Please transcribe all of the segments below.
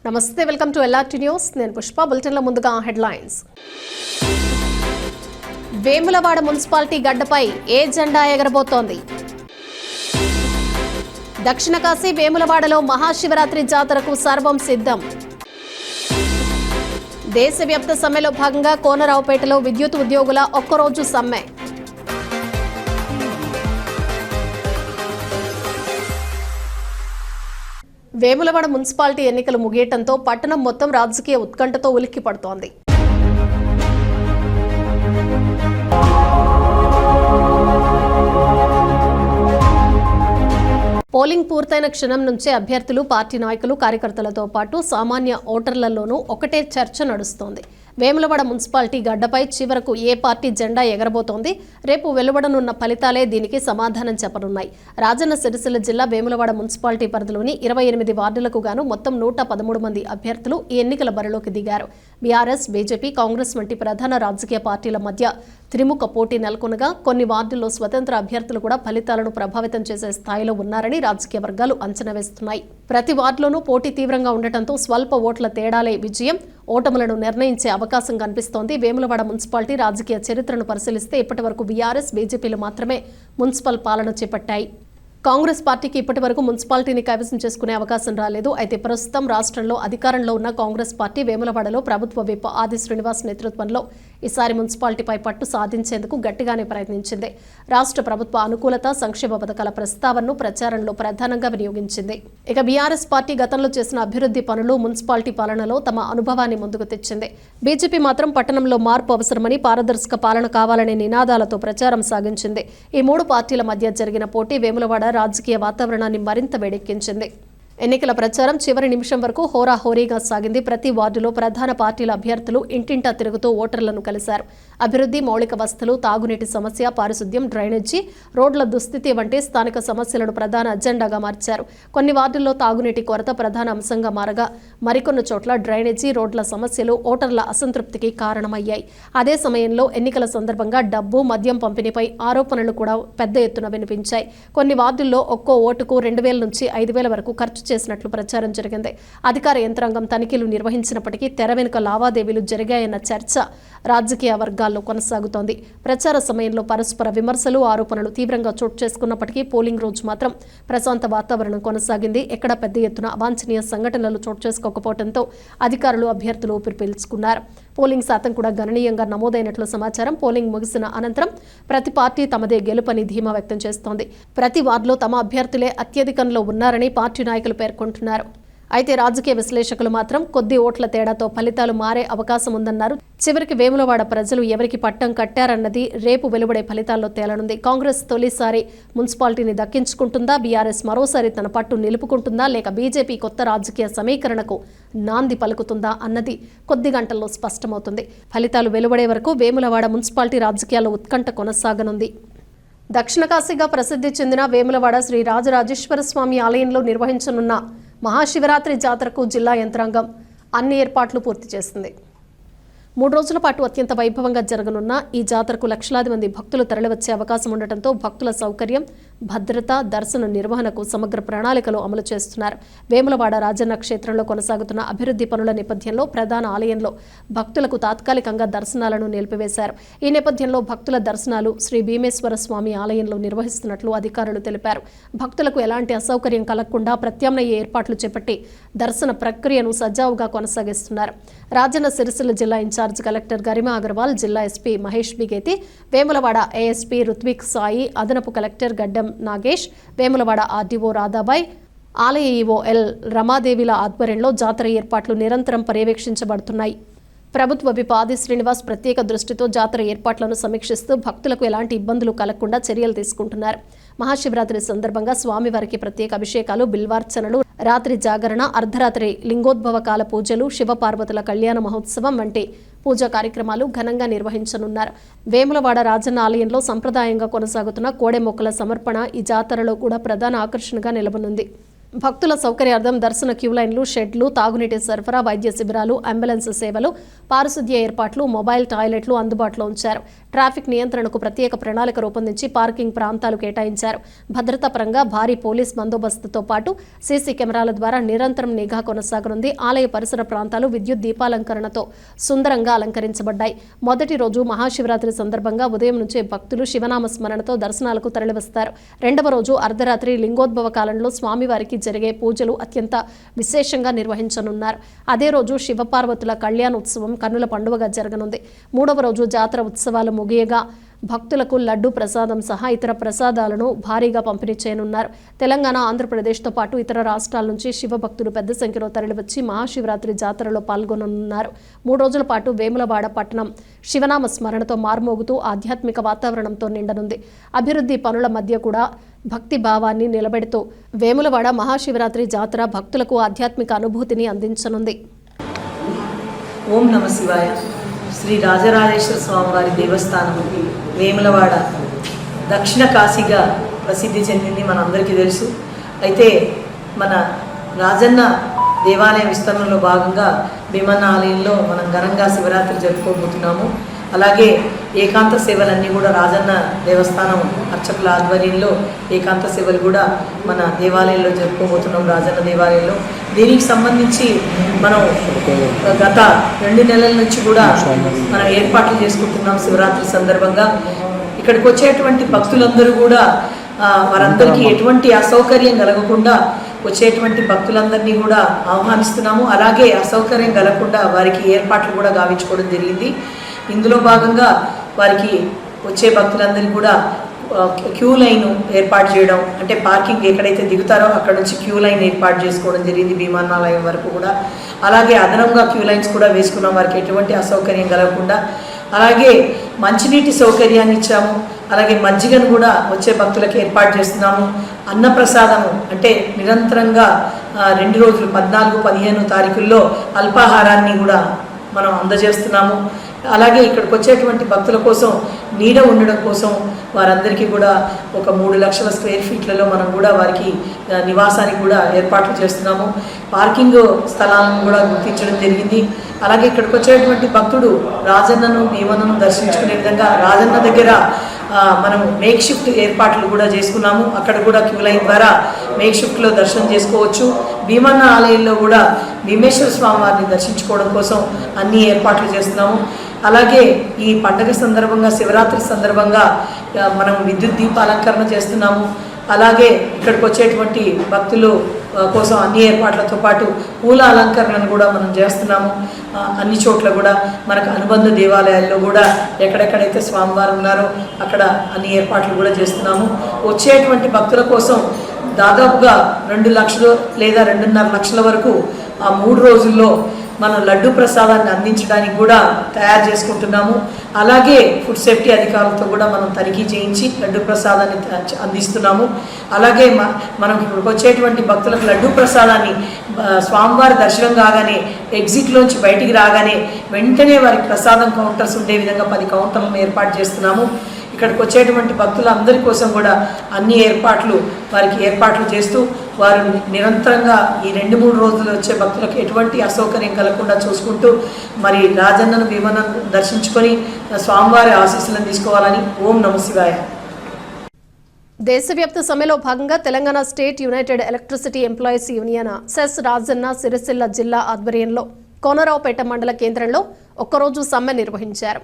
నమస్తే, welcome to LRT news. నేను పుష్ప. బులెటిన్ల ముందుగా హెడ్లైన్స్. వేములవాడ మున్సిపాలిటీ గడ్డపై ఏ జెండా ఎగరబోతోంది? దక్షిణ కాశీ వేములవాడలో మహాశివరాత్రి జాతరకు సర్వం సిద్ధం. దేశవ్యాప్త సమ్మెలో భాగంగా కోనరావుపేటలో విద్యుత్ ఉద్యోగుల ఒక్కరోజు సమ్మె. వేములవాడ మున్సిపాలిటీ ఎన్నికలు ముగియటంతో పట్టణం మొత్తం రాజకీయ ఉత్కంఠతో ఉలిక్కి పడుతోంది. పోలింగ్ పూర్తయిన క్షణం నుంచే అభ్యర్థులు, పార్టీ నాయకులు, కార్యకర్తలతో పాటు సామాన్య ఓటర్లలోనూ ఒకటే చర్చ నడుస్తోంది. వేములవాడ మున్సిపాలిటీ గడ్డపై చివరకు ఏ పార్టీ జెండా ఎగరబోతోంది? రేపు వెలువడనున్న ఫలితాలే దీనికి సమాధానం చెప్పనున్నాయి. రాజన్న సిరిసిల్ల జిల్లా వేములవాడ మున్సిపాలిటీ పరిధిలోని 28 వార్డులకు గాను మొత్తం 113 మంది అభ్యర్థులు ఈ ఎన్నికల బరిలోకి దిగారు. బీఆర్ఎస్, బీజేపీ, కాంగ్రెస్ వంటి ప్రధాన రాజకీయ పార్టీల మధ్య త్రిముఖ పోటీ నెలకొనగా కొన్ని వార్డుల్లో స్వతంత్ర అభ్యర్థులు కూడా ఫలితాలను ప్రభావితం చేసే స్థాయిలో ఉన్నారని రాజకీయ వర్గాలు అంచనా వేస్తున్నాయి. ప్రతి వార్డులోనూ పోటీ తీవ్రంగా ఉండటంతో స్వల్ప ఓట్ల తేడాలే విజయం, ఓటములను నిర్ణయించే అవకాశం కనిపిస్తోంది. వేములవాడ మున్సిపాలిటీ రాజకీయ చరిత్రను పరిశీలిస్తే ఇప్పటి వరకు బీఆర్ఎస్, బీజేపీలు మాత్రమే మున్సిపల్ పాలన చేపట్టాయి. కాంగ్రెస్ పార్టీకి ఇప్పటి వరకు మున్సిపాలిటీని కైవసం చేసుకునే అవకాశం రాలేదు. అయితే ప్రస్తుతం రాష్ట్రంలో అధికారంలో ఉన్న కాంగ్రెస్ పార్టీ వేములవాడలో ప్రభుత్వ విప్ ఆది శ్రీనివాస్ నేతృత్వంలో ఈసారి మున్సిపాలిటీపై పట్టు సాధించేందుకు గట్టిగానే ప్రయత్నించింది. రాష్ట్ర ప్రభుత్వ అనుకూలత, సంక్షేమ పథకాల ప్రస్తావనను ప్రచారంలో ప్రధానంగా వినియోగించింది. ఇక బీఆర్ఎస్ పార్టీ గతంలో చేసిన అభివృద్ధి పనులు, మున్సిపాలిటీ పాలనలో తమ అనుభవాన్ని ముందుకు తెచ్చింది. బీజేపీ మాత్రం పట్టణంలో మార్పు అవసరమని, పారదర్శక పాలన కావాలనే నినాదాలతో ప్రచారం సాగించింది. ఈ మూడు పార్టీల మధ్య జరిగిన పోటీ వేములవాడ రాజకీయ వాతావరణాన్ని మరింత వేడెక్కించింది. ఎన్నికల ప్రచారం చివరి నిమిషం వరకు హోరాహోరీగా సాగింది. ప్రతి వార్డులో ప్రధాన పార్టీల అభ్యర్థులు ఇంటింటా తిరుగుతూ ఓటర్లను కలిశారు. అభివృద్ధి, మౌలిక వసతులు, తాగునీటి సమస్య, పారిశుద్ధ్యం, డ్రైనేజీ, రోడ్ల దుస్థితి వంటి స్థానిక సమస్యలను ప్రధాన అజెండాగా మార్చారు. కొన్ని వార్డుల్లో తాగునీటి కొరత ప్రధాన అంశంగా మారగా మరికొన్ని చోట్ల డ్రైనేజీ, రోడ్ల సమస్యలు ఓటర్ల అసంతృప్తికి కారణమయ్యాయి. అదే సమయంలో ఎన్నికల సందర్భంగా డబ్బు, మద్యం పంపిణీపై ఆరోపణలు కూడా పెద్ద ఎత్తున వినిపించాయి. కొన్ని వార్డుల్లో ఒక్కో ఓటుకు 2,000 నుంచి 5,000 వరకు ఖర్చు చేసినట్లు ప్రచారం జరిగింది. అధికార యంత్రాంగం తనిఖీలు నిర్వహించినప్పటికీ తెర వెనుక లావాదేవీలు జరిగాయన్న చర్చ రాజకీయ వర్గాల్లో కొనసాగుతోంది. ప్రచార సమయంలో పరస్పర విమర్శలు, ఆరోపణలు తీవ్రంగా చోటు చేసుకున్నప్పటికీ పోలింగ్ రోజు మాత్రం ప్రశాంత వాతావరణం కొనసాగింది. ఎక్కడ పెద్ద ఎత్తున అవాంఛనీయ సంఘటనలు చోటు చేసుకోకపోవడంతో అధికారులు, అభ్యర్థులు ఊపిరి పీల్చుకున్నారు. పోలింగ్ శాతం కూడా గణనీయంగా నమోదైనట్లు సమాచారం. పోలింగ్ ముగిసిన అనంతరం ప్రతి పార్టీ తమదే గెలుపని ధీమా వ్యక్తం చేస్తోంది. ప్రతి వార్డులో తమ అభ్యర్థులే అత్యధికంలో ఉన్నారని పార్టీ నాయకులు పేర్కొంటున్నారు. అయితే రాజకీయ విశ్లేషకులు మాత్రం కొద్ది ఓట్ల తేడాతో ఫలితాలు మారే అవకాశం ఉందన్నారు. చివరికి వేములవాడ ప్రజలు ఎవరికి పట్టం కట్టారన్నది రేపు వెలువడే ఫలితాల్లో తేలనుంది. కాంగ్రెస్ తొలిసారి మున్సిపాలిటీని దక్కించుకుంటుందా? బీఆర్ఎస్ మరోసారి తన పట్టు నిలుపుకుంటుందా? లేక బీజేపీ కొత్త రాజకీయ సమీకరణకు నాంది పలుకుతుందా అన్నది కొద్ది గంటల్లో స్పష్టమవుతుంది. ఫలితాలు వెలువడే వరకు వేములవాడ మున్సిపాలిటీ రాజకీయాల్లో ఉత్కంఠ కొనసాగనుంది. దక్షిణ కాశీగా ప్రసిద్ధి చెందిన వేములవాడ శ్రీ రాజరాజేశ్వర స్వామి ఆలయంలో నిర్వహించనున్న మహాశివరాత్రి జాతరకు జిల్లా యంత్రాంగం అన్ని ఏర్పాట్లు పూర్తి చేసింది. 3 రోజుల పాటు అత్యంత వైభవంగా జరగనున్న ఈ జాతరకు లక్షలాది మంది భక్తులు తరలివచ్చే అవకాశం ఉండటంతో భక్తుల సౌకర్యం, భద్రత, దర్శన నిర్వహణకు సమగ్ర ప్రణాళికలు అమలు చేస్తున్నారు. వేములవాడ రాజన్న క్షేత్రంలో కొనసాగుతున్న అభివృద్ధి పనుల నేపథ్యంలో ప్రధాన ఆలయంలో భక్తులకు తాత్కాలికంగా దర్శనాలను నిలిపివేశారు. ఈ నేపథ్యంలో భక్తుల దర్శనాలు శ్రీ భీమేశ్వర స్వామి ఆలయంలో నిర్వహిస్తున్నట్లు అధికారులు తెలిపారు. భక్తులకు ఎలాంటి అసౌకర్యం కలగకుండా ప్రత్యామ్నాయ ఏర్పాట్లు చేపట్టి దర్శన ప్రక్రియను సజావుగా కొనసాగిస్తున్నారు. రాజన్న సిరిసిల్ల జిల్లా ఇన్ఛార్జ్ కలెక్టర్ గరిమా అగర్వాల్, జిల్లా ఎస్పీ మహేష్ బిగేతి, వేములవాడ ఏఎస్పీ రుత్విక్ సాయి, అదనపు కలెక్టర్ గడ్డం నాగేష్, వేములవాడ ఆర్డీఓ రాధాబాయ్, ఆలయ ఈవో ఎల్ రమాదేవిల ఆధ్వర్యంలో జాతర ఏర్పాట్లు నిరంతరం పర్యవేక్షించబడుతున్నాయి. ప్రభుత్వ విప్ ఆది శ్రీనివాస్ ప్రత్యేక దృష్టితో జాతర ఏర్పాట్లను సమీక్షిస్తూ భక్తులకు ఎలాంటి ఇబ్బందులు కలగకుండా చర్యలు తీసుకుంటున్నారు. మహాశివరాత్రి సందర్భంగా స్వామివారికి ప్రత్యేక అభిషేకాలు, బిల్వార్చనలు, రాత్రి జాగరణ, అర్ధరాత్రి లింగోద్భవ కాల పూజలు, శివపార్వతుల కళ్యాణ మహోత్సవం వంటి పూజా కార్యక్రమాలు ఘనంగా నిర్వహించనున్నారు. వేములవాడ రాజన్న ఆలయంలో సంప్రదాయంగా కొనసాగుతున్న కోడె మొక్కల సమర్పణ ఈ జాతరలో కూడా ప్రధాన ఆకర్షణగా నిలవనుంది. భక్తుల సౌకర్యార్థం దర్శన క్యూ లైన్లు, షెడ్లు, తాగునీటి సరఫరా, వైద్య శిబిరాలు, అంబులెన్స్ సేవలు, పారిశుద్ధ్య ఏర్పాట్లు, మొబైల్ టాయిలెట్లు అందుబాటులో ఉంచారు. ట్రాఫిక్ నియంత్రణకు ప్రత్యేక ప్రణాళిక రూపొందించి పార్కింగ్ ప్రాంతాలు కేటాయించారు. భద్రతా పరంగా భారీ పోలీస్ బందోబస్తుతో పాటు సీసీ కెమెరాల ద్వారా నిరంతరం నిఘా కొనసాగనుంది. ఆలయ పరిసర ప్రాంతాలు విద్యుత్ దీపాలంకరణతో సుందరంగా అలంకరించబడ్డాయి. మొదటి రోజు మహాశివరాత్రి సందర్భంగా ఉదయం నుంచే భక్తులు శివనామ స్మరణతో దర్శనాలకు తరలివస్తారు. రెండవ రోజు అర్ధరాత్రి లింగోద్భవ కాలంలో స్వామివారికి జరిగే పూజలు అత్యంత విశేషంగా నిర్వహించనున్నారు. అదే రోజు శివపార్వతుల కళ్యాణోత్సవం కన్నుల పండుగగా జరగనుంది. మూడవ రోజు జాతర ఉత్సవాలు ముగియగా భక్తులకు లడ్డు ప్రసాదం సహా ఇతర ప్రసాదాలను భారీగా పంపిణీ చేయనున్నారు. తెలంగాణ, ఆంధ్రప్రదేశ్తో పాటు ఇతర రాష్ట్రాల నుంచి శివభక్తులు పెద్ద సంఖ్యలో తరలివచ్చి మహాశివరాత్రి జాతరలో పాల్గొననున్నారు. 3 రోజుల పాటు వేములవాడ పట్టణం శివనామ స్మరణతో మార్మోగుతూ ఆధ్యాత్మిక వాతావరణంతో నిండనుంది. అభివృద్ధి పనుల మధ్య కూడా భక్తి భావాన్ని నిలబెడుతూ వేములవాడ మహాశివరాత్రి జాతర భక్తులకు ఆధ్యాత్మిక అనుభూతిని అందించనుంది. ఓం నమ శివాయ. శ్రీ రాజరాజేశ్వర స్వామివారి దేవస్థానం వేములవాడ దక్షిణ కాశీగా ప్రసిద్ధి చెందింది, మనందరికీ తెలుసు. అయితే మన రాజన్న దేవాలయ విస్తరణలో భాగంగా భీమన్న ఆలయంలో మనం ఘనంగా శివరాత్రి జరుపుకోబోతున్నాము. అలాగే ఏకాంత సేవలన్నీ కూడా రాజన్న దేవస్థానం అర్చకుల ఆధ్వర్యంలో ఏకాంత సేవలు కూడా మన దేవాలయంలో జరుపుకోబోతున్నాం, రాజన్న దేవాలయంలో. దీనికి సంబంధించి మనం గత 2 నెలల నుంచి కూడా మనం ఏర్పాట్లు చేసుకుంటున్నాం. శివరాత్రి సందర్భంగా ఇక్కడికి వచ్చేటువంటి భక్తులందరూ కూడా వారందరికీ ఎటువంటి అసౌకర్యం కలగకుండా వచ్చేటువంటి భక్తులందరినీ కూడా ఆహ్వానిస్తున్నాము. అలాగే అసౌకర్యం కలగకుండా వారికి ఏర్పాట్లు కూడా గావించుకోవడం జరిగింది. ఇందులో భాగంగా వారికి వచ్చే భక్తులందరికీ కూడా క్యూ లైన్ ఏర్పాటు చేయడం, అంటే పార్కింగ్ ఎక్కడైతే దిగుతారో అక్కడ నుంచి క్యూ లైన్ ఏర్పాటు చేసుకోవడం జరిగింది భీమన్నాలయం వరకు కూడా. అలాగే అదనంగా క్యూ లైన్స్ కూడా వేసుకున్నాం వారికి ఎటువంటి అసౌకర్యం కలగకుండా. అలాగే మంచినీటి సౌకర్యాన్ని ఇచ్చాము. అలాగే మజ్జిగను కూడా వచ్చే భక్తులకు ఏర్పాటు చేస్తున్నాము. అన్నప్రసాదము అంటే నిరంతరంగా 2 రోజులు 14, 15 తారీఖుల్లో అల్పాహారాన్ని కూడా మనం అందజేస్తున్నాము. అలాగే ఇక్కడికి వచ్చేటువంటి భక్తుల కోసం నీడ ఉండడం కోసం వారందరికీ కూడా ఒక 3 లక్షల స్క్వేర్ ఫీట్లలో మనం కూడా వారికి నివాసానికి కూడా ఏర్పాట్లు చేస్తున్నాము. పార్కింగ్ స్థలాలను కూడా గుర్తించడం జరిగింది. అలాగే ఇక్కడికి వచ్చేటువంటి భక్తుడు రాజన్నను, భీమన్నను దర్శించుకునే విధంగా రాజన్న దగ్గర మనం మేక్ షిఫ్ట్ ఏర్పాట్లు కూడా చేసుకున్నాము. అక్కడ కూడా క్యూ లైన్ ద్వారా మేక్ షిఫ్ట్లో దర్శనం చేసుకోవచ్చు. భీమన్న ఆలయంలో కూడా భీమేశ్వర స్వామి వారిని దర్శించుకోవడం కోసం అన్ని ఏర్పాట్లు చేస్తున్నాము. అలాగే ఈ పండగ సందర్భంగా శివరాత్రి సందర్భంగా మనం విద్యుత్ దీపాలంకరణ చేస్తున్నాము. అలాగే ఇక్కడికి వచ్చేటువంటి భక్తులు కోసం అన్ని ఏర్పాట్లతో పాటు పూల అలంకరణను కూడా మనం చేస్తున్నాము. అన్ని చోట్ల కూడా మనకు అనుబంధ దేవాలయాల్లో కూడా ఎక్కడెక్కడైతే స్వామివారు ఉన్నారో అక్కడ అన్ని ఏర్పాట్లు కూడా చేస్తున్నాము. వచ్చేటువంటి భక్తుల కోసం దాదాపుగా 2 లక్షలు లేదా 2.5 లక్షల వరకు ఆ 3 రోజుల్లో మనం లడ్డు ప్రసాదాన్ని అందించడానికి కూడా తయారు చేసుకుంటున్నాము. అలాగే ఫుడ్ సేఫ్టీ అధికారులతో కూడా మనం తనిఖీ చేయించి లడ్డు ప్రసాదాన్ని అందిస్తున్నాము. అలాగే మనం ఇక్కడికి వచ్చేటువంటి భక్తులకు లడ్డు ప్రసాదాన్ని స్వామివారి దర్శనం కాగానే ఎగ్జిట్లోంచి బయటికి రాగానే వెంటనే వారికి ప్రసాదం కౌంటర్స్ ఉండే విధంగా 10 కౌంటర్లను ఏర్పాటు చేస్తున్నాము. ఇక్కడికి వచ్చేటువంటి భక్తులందరి కోసం కూడా అన్ని వారికి ఏర్పాట్లు చేస్తూ వారు నిరంతరంగా ఈ 2-3 రోజులు వచ్చే భక్తులకు ఎటువంటి అసౌకర్యం కలగకుండా చూసుకుంటూ మరి రాజన్నను, భీమన్నను దర్శించుకొని స్వామివారి ఆశీస్సులను తీసుకోవాలని. ఓం నమ శివాయ. దేశవ్యాప్త సమ్మెలో భాగంగా Telangana state united electricity employees union సెస్ రాజన్న సిరిసిల్ల జిల్లా ఆధ్వర్యంలో కోనరావుపేట మండల కేంద్రంలో ఒక్కరోజు సమ్మె నిర్వహించారు.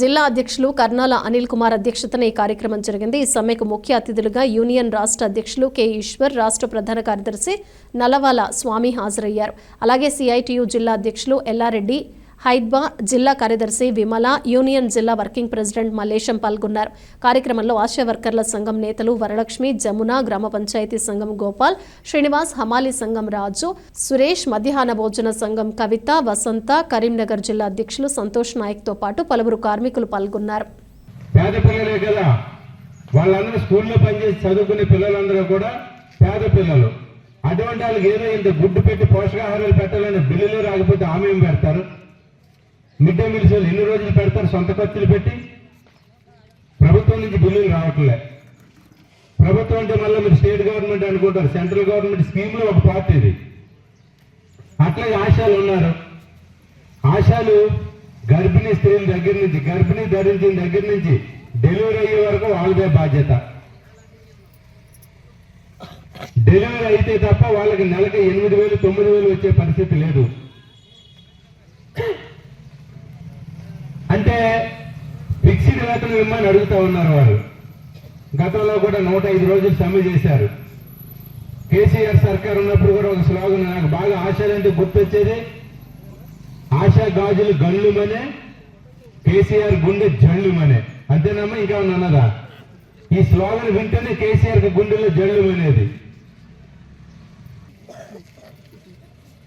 జిల్లా అధ్యక్షులు కర్నాల అనిల్ కుమార్ అధ్యక్షతన ఈ కార్యక్రమం జరిగింది. ఈ సమ్మెకు ముఖ్య అతిథులుగా యూనియన్ రాష్ట్ర అధ్యక్షులు కె ఈశ్వర్, రాష్ట్ర ప్రధాన కార్యదర్శి నల్లవాల స్వామి హాజరయ్యారు. అలాగే సిఐటియు జిల్లా అధ్యక్షులు ఎల్లారెడ్డి, హైద్బా జిల్లా కార్యదర్శి విమల, యూనియన్ జిల్లా వర్కింగ్ ప్రెసిడెంట్ మల్లేశం పాల్గొన్నారు. కార్యక్రమంలో ఆశా వర్కర్ల సంఘం నేతలు వరలక్ష్మి, జమున, గ్రామ పంచాయతీ సంఘం గోపాల్, శ్రీనివాస్, హమాలి సంఘం రాజు, సురేష్, మధ్యాహ్న భోజన సంఘం కవిత, వసంత, కరీంనగర్ జిల్లా అధ్యక్షులు సంతోష్ నాయక్తో పాటు పలువురు కార్మికులు పాల్గొన్నారు. పేద పిల్లలే కదా వాళ్ళందరూ స్కూల్లో పనిచేసి చదువుకునే పిల్లలందరూ కూడా పేద పిల్లలు. అటువంటి వాళ్ళకి ఏదో ఇంత గుడ్డు పెట్టి పోషకాహారాలు పెట్టాలని బిల్లులు రాకపోతే ఆమె ఏం పెడతారు? మిడ్ డే మీల్స్ ఎన్ని రోజులు పెడతారు సొంత ఖర్చులు పెట్టి? ప్రభుత్వం నుంచి బిల్లులు రావట్లే. ప్రభుత్వం అంటే మళ్ళీ మీరు స్టేట్ గవర్నమెంట్ అనుకుంటారు, సెంట్రల్ గవర్నమెంట్ స్కీమ్లో ఒక పార్ట్ ఇది. అట్లాగే ఆశాలు ఉన్నారు. ఆశాలు గర్భిణీ స్త్రీల దగ్గర నుంచి, గర్భిణీ ధరించిన దగ్గర నుంచి డెలివరీ అయ్యే వరకు వాళ్ళదే బాధ్యత. డెలివరీ అయితే తప్ప వాళ్ళకి నెలకి 8,000 9,000 వచ్చే పరిస్థితి లేదు. అంటే ఫిక్స్డ్ వేతనం ఇమ్మని అడుగుతా ఉన్నారు వారు. గతంలో కూడా 105 రోజులు సమ్మె చేశారు. కేసీఆర్ సర్కార్ ఉన్నప్పుడు కూడా ఒక స్లోగన్, నాకు బాగా ఆశలంటే గుర్తొచ్చేది, ఆశా గాజులు గల్లుమనే, కేసీఆర్ గుండె జల్లుమనే. అంతేనమ్మా, ఇంకా ఉన్నదా? ఈ స్లోగన్ వింటేనే కేసీఆర్ గుండెలో జల్లుమనేది.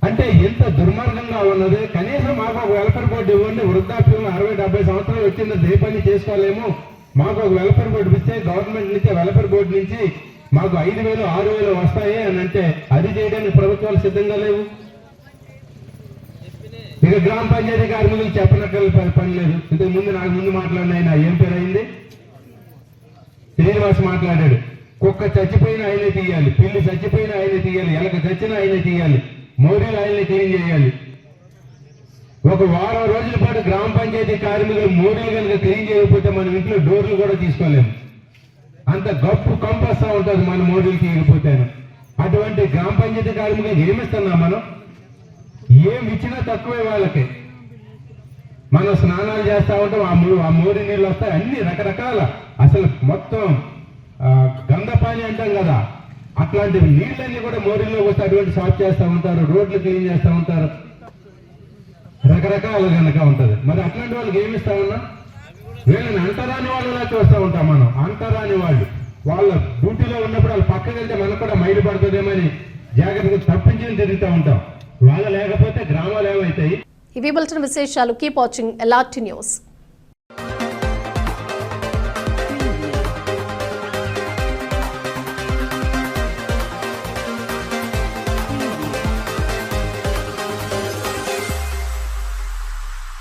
అంటే ఎంత దుర్మార్గంగా ఉన్నది. కనీసం మాకు ఒక వెల్ఫేర్ బోర్డు ఇవ్వండి. వృద్ధాప్యంలో 60-70 సంవత్సరాలు వచ్చింది, ఏ పని చేసుకోలేము, మాకు ఒక వెల్ఫేర్ బోర్డు ఇస్తే గవర్నమెంట్ నుంచి, వెల్ఫేర్ బోర్డు నుంచి మాకు 5,000 6,000 వస్తాయి అని అంటే అది చేయడానికి ప్రభుత్వాలు సిద్ధంగా లేవు. ఇక గ్రామ పంచాయతీ కార్మికులు చెప్పనక్కర్ల పని లేదు. ఇంతకు ముందు నాకు ముందు మాట్లాడిన ఆయన ఏం పేరు అయింది, శ్రీనివాస్ మాట్లాడాడు. కుక్క చచ్చిపోయినా ఆయనే తీయాలి, పిల్లి చచ్చిపోయినా ఆయనే తీయాలి, ఎలక చచ్చినా ఆయనే తీయాలి, మోరీలు ఆయనే క్లీన్ చేయాలి. ఒక వారం రోజుల పాటు గ్రామ పంచాయతీ కార్మికులు మోరీలు కనుక క్లీన్ చేయకపోతే మనం ఇంట్లో డోర్లు కూడా తీసుకోలేము. అంత గప్పు కంపొస్తా ఉంటుంది మన మోరీలు తీయకపోతేను. అటువంటి గ్రామ పంచాయతీ కార్మికులకు ఏమిస్తున్నాం మనం? ఏమి ఇచ్చినా తక్కువే వాళ్ళకి. మనం స్నానాలు చేస్తా ఉంటాం, ఆ మోరి నీళ్ళు వస్తాయి, అన్ని రకరకాల, అసలు మొత్తం గంధపాని అంటాం కదా, అట్లాంటి నీళ్ళన్నీ కూడా మోరీల్లో వస్తే అటువంటి సాఫ్ చేస్తూ ఉంటారు, రోడ్లు క్లీన్ చేస్తూ ఉంటారు, రకరకాల కనుక ఉంటుంది. మరి అట్లాంటి వాళ్ళకి ఏమి ఇస్తా ఉన్నా? వీళ్ళని అంటరాని వాళ్ళలా చూస్తూ ఉంటాం మనం. అంటరాని వాళ్ళు వాళ్ళ డ్యూటీలో ఉన్నప్పుడు వాళ్ళు పక్కకి వెళ్తే మనకు కూడా మైలు పడుతుందేమని జాగ్రత్తగా తప్పించి తిరుగుతూ ఉంటాం. వాళ్ళు లేకపోతే గ్రామాలు ఏమవుతాయి? ఇవి బులెటిన్ విశేషాలు. Keep watching LRT news.